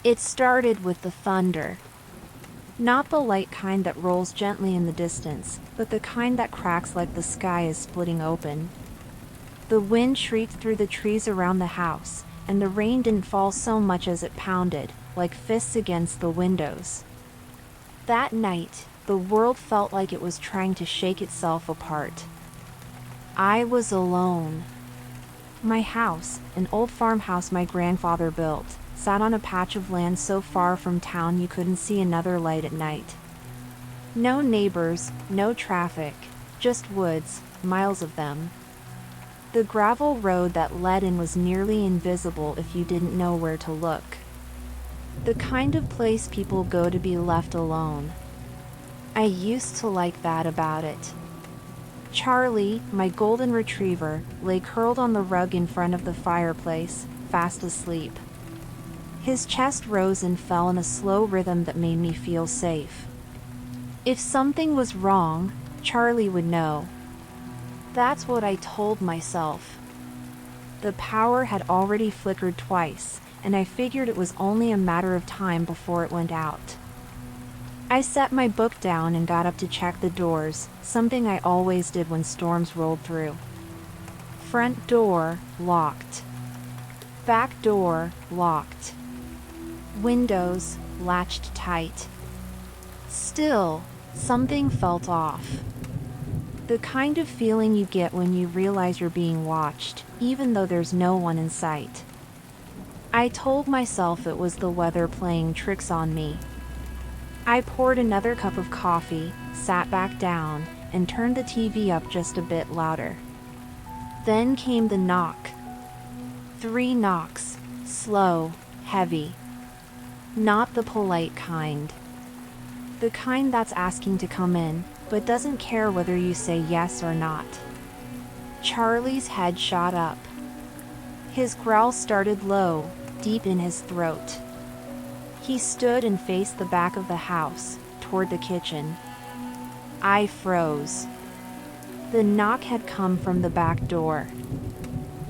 It started with the thunder. Not the light kind that rolls gently in the distance, but the kind that cracks like the sky is splitting open. The wind shrieked through the trees around the house, and the rain didn't fall so much as it pounded, like fists against the windows. That night, the world felt like it was trying to shake itself apart. I was alone. My house, an old farmhouse my grandfather built, sat on a patch of land so far from town you couldn't see another light at night. No neighbors, no traffic, just woods, miles of them. The gravel road that led in was nearly invisible if you didn't know where to look. The kind of place people go to be left alone. I used to like that about it. Charlie, my golden retriever, lay curled on the rug in front of the fireplace, fast asleep. His chest rose and fell in a slow rhythm that made me feel safe. If something was wrong, Charlie would know. That's what I told myself. The power had already flickered twice, and I figured it was only a matter of time before it went out. I set my book down and got up to check the doors, something I always did when storms rolled through. Front door, locked. Back door, locked. Windows, latched tight. Still, something felt off. The kind of feeling you get when you realize you're being watched, even though there's no one in sight. I told myself it was the weather playing tricks on me. I poured another cup of coffee, sat back down, and turned the TV up just a bit louder. Then came the knock. 3 knocks, slow, heavy. Not the polite kind. The kind that's asking to come in, but doesn't care whether you say yes or not. Charlie's head shot up. His growl started low, deep in his throat. He stood and faced the back of the house, toward the kitchen. I froze. The knock had come from the back door.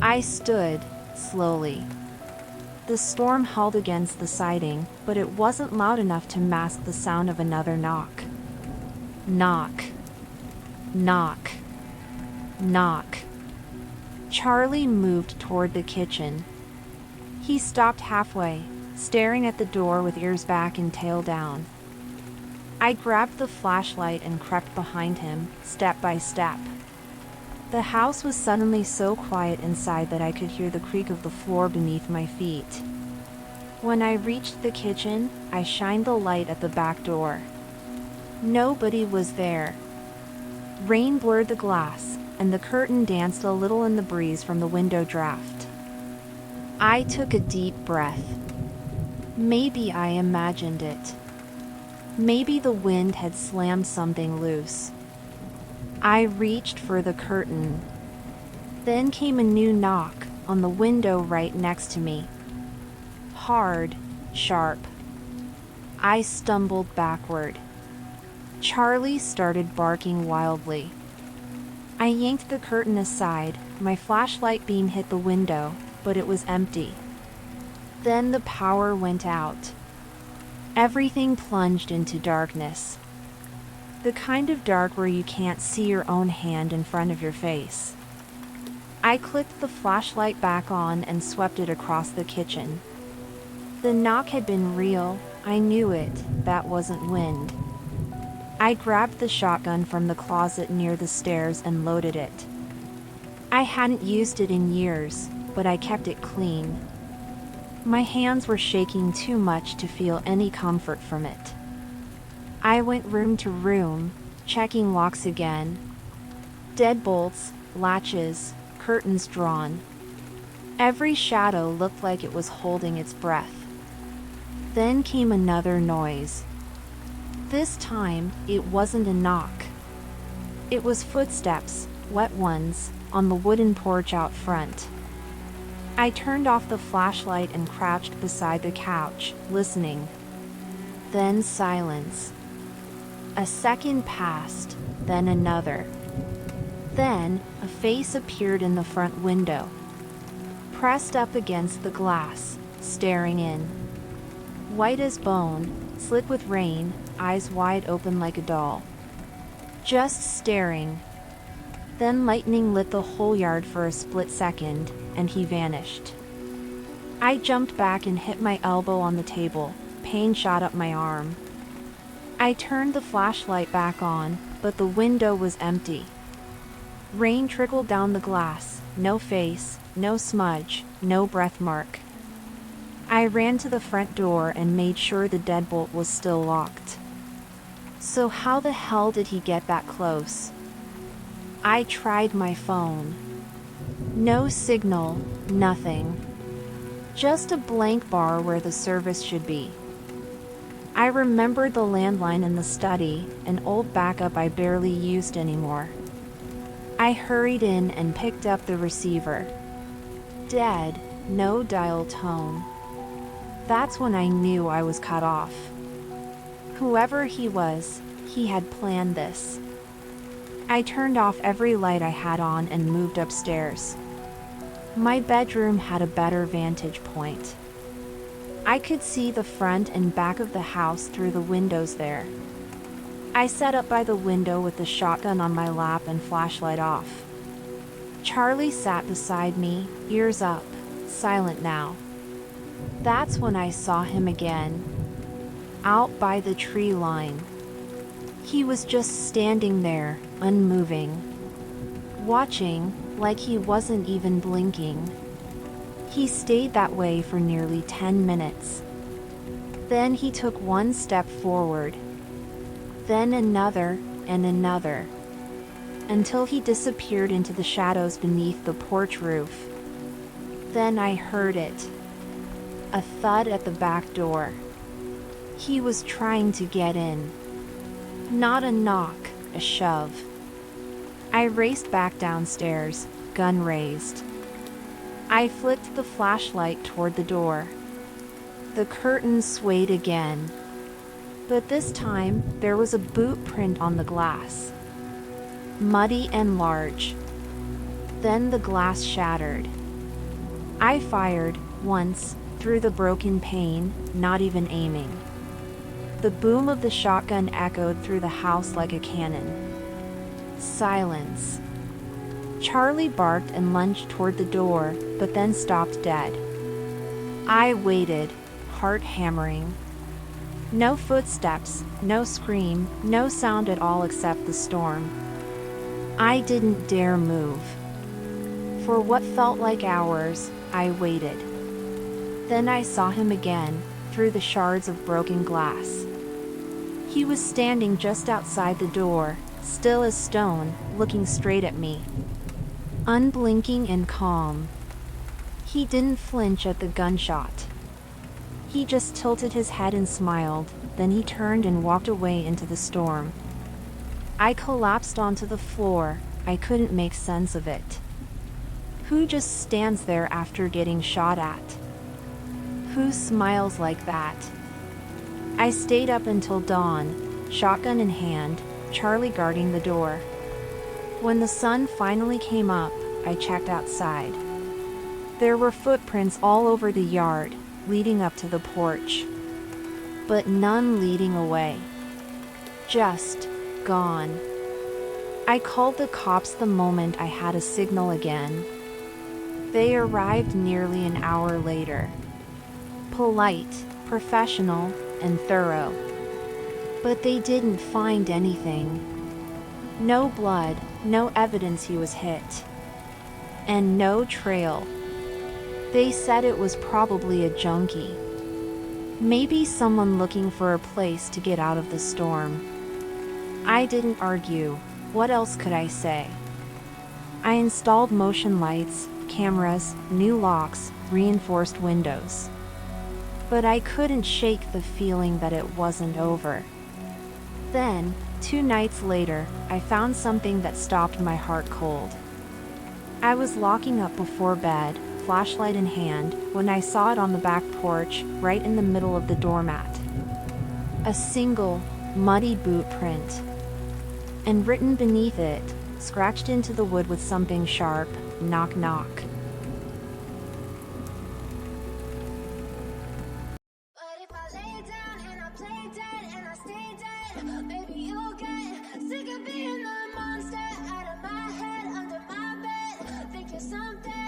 I stood, slowly. The storm held against the siding, but it wasn't loud enough to mask the sound of another knock. Knock. Knock. Knock. Charlie moved toward the kitchen. He stopped halfway, staring at the door with ears back and tail down. I grabbed the flashlight and crept behind him, step by step. The house was suddenly so quiet inside that I could hear the creak of the floor beneath my feet. When I reached the kitchen, I shined the light at the back door. Nobody was there. Rain blurred the glass, and the curtain danced a little in the breeze from the window draft. I took a deep breath. Maybe I imagined it. Maybe the wind had slammed something loose. I reached for the curtain. Then came a new knock on the window right next to me. Hard, sharp. I stumbled backward. Charlie started barking wildly. I yanked the curtain aside, my flashlight beam hit the window, but it was empty. Then the power went out. Everything plunged into darkness. The kind of dark where you can't see your own hand in front of your face. I clicked the flashlight back on and swept it across the kitchen. The knock had been real, I knew it, that wasn't wind. I grabbed the shotgun from the closet near the stairs and loaded it. I hadn't used it in years, but I kept it clean. My hands were shaking too much to feel any comfort from it. I went room to room, checking locks again. Deadbolts, latches, curtains drawn. Every shadow looked like it was holding its breath. Then came another noise. This time, it wasn't a knock. It was footsteps, wet ones, on the wooden porch out front. I turned off the flashlight and crouched beside the couch, listening. Then silence. A second passed, then another. Then, a face appeared in the front window. Pressed up against the glass, staring in. White as bone, slit with rain, eyes wide open like a doll. Just staring. Then lightning lit the whole yard for a split second, and he vanished. I jumped back and hit my elbow on the table. Pain shot up my arm. I turned the flashlight back on, but the window was empty. Rain trickled down the glass, no face, no smudge, no breath mark. I ran to the front door and made sure the deadbolt was still locked. So how the hell did he get that close? I tried my phone. No signal, nothing. Just a blank bar where the service should be. I remembered the landline in the study, an old backup I barely used anymore. I hurried in and picked up the receiver. Dead, no dial tone. That's when I knew I was cut off. Whoever he was, he had planned this. I turned off every light I had on and moved upstairs. My bedroom had a better vantage point. I could see the front and back of the house through the windows there. I sat up by the window with the shotgun on my lap and flashlight off. Charlie sat beside me, ears up, silent now. That's when I saw him again. Out by the tree line. He was just standing there, unmoving. Watching, like he wasn't even blinking. He stayed that way for nearly 10 minutes. Then he took one step forward. Then another, and another. Until he disappeared into the shadows beneath the porch roof. Then I heard it. A thud at the back door. He was trying to get in. Not a knock, a shove. I raced back downstairs, gun raised. I flicked the flashlight toward the door. The curtain swayed again. But this time, there was a boot print on the glass. Muddy and large. Then the glass shattered. I fired, once, through the broken pane, not even aiming. The boom of the shotgun echoed through the house like a cannon. Silence. Charlie barked and lunged toward the door, but then stopped dead. I waited, heart hammering. No footsteps, no scream, no sound at all except the storm. I didn't dare move. For what felt like hours, I waited. Then I saw him again, through the shards of broken glass. He was standing just outside the door, still as stone, looking straight at me. Unblinking and calm. He didn't flinch at the gunshot. He just tilted his head and smiled, then he turned and walked away into the storm. I collapsed onto the floor, I couldn't make sense of it. Who just stands there after getting shot at? Who smiles like that? I stayed up until dawn, shotgun in hand, Charlie guarding the door. When the sun finally came up, I checked outside. There were footprints all over the yard, leading up to the porch. But none leading away. Just gone. I called the cops the moment I had a signal again. They arrived nearly an hour later. Polite, professional, and thorough. But they didn't find anything. No blood, no evidence he was hit. And no trail. They said it was probably a junkie. Maybe someone looking for a place to get out of the storm. I didn't argue. What else could I say? I installed motion lights, cameras, new locks, reinforced windows. But I couldn't shake the feeling that it wasn't over. Then, 2 nights later, I found something that stopped my heart cold. I was locking up before bed, flashlight in hand, when I saw it on the back porch, right in the middle of the doormat. A single, muddy boot print. And written beneath it, scratched into the wood with something sharp, knock knock. But if I let someday